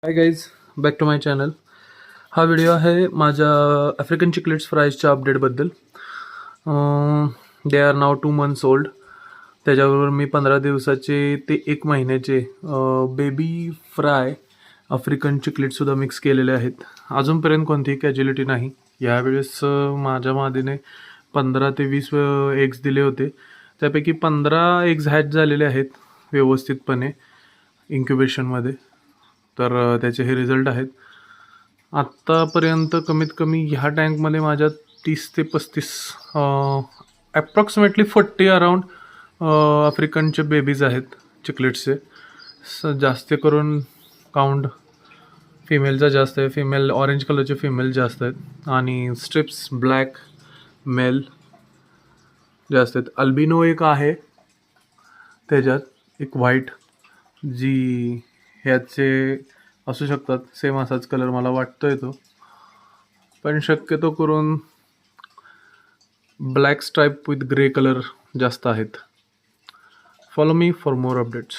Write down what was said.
High guys, back to my channel. हा video आहे माझ्या आफ्रिकन चिकलेट्स फ्राईजच्या अपडेटबद्दल. They are now 2 months old. त्याच्याबरोबर मी 15 दिवसाचे ते 1 महिन्याचे बेबी फ्राय आफ्रिकन चिकलेटसुद्धा मिक्स केलेले आहेत. अजूनपर्यंत कोणतीही कॅज्युलिटी नाही. यावेळेस माझ्या मादीने 15 ते 20 एग्स दिले होते. त्यापैकी 15 एग्स हॅच झालेले आहेत व्यवस्थितपणे इन्क्युबेशनमध्ये. तर त्याचे हे रिझल्ट आहेत. आत्तापर्यंत कमीत कमी ह्या टँकमध्ये माझ्या 30 ते 35 ॲप्रॉक्सिमेटली 40 अराउंड आफ्रिकनचे बेबीज आहेत चिकलेट्सचे. जास्त करून काउंट फिमेलचा जास्त आहे. फिमेल ऑरेंज कलरचे फिमेल जास्त आहेत आणि स्ट्रिप्स ब्लॅक मेल जास्त आहेत. अल्बिनो एक आहे त्याच्यात, एक व्हाईट, जी ह्याचे असू शकतात. सेम असाच कलर मला वाटतोय तो, पण शक्यतो करून black stripe with grey colour जास्त आहेत. Follow me for more updates.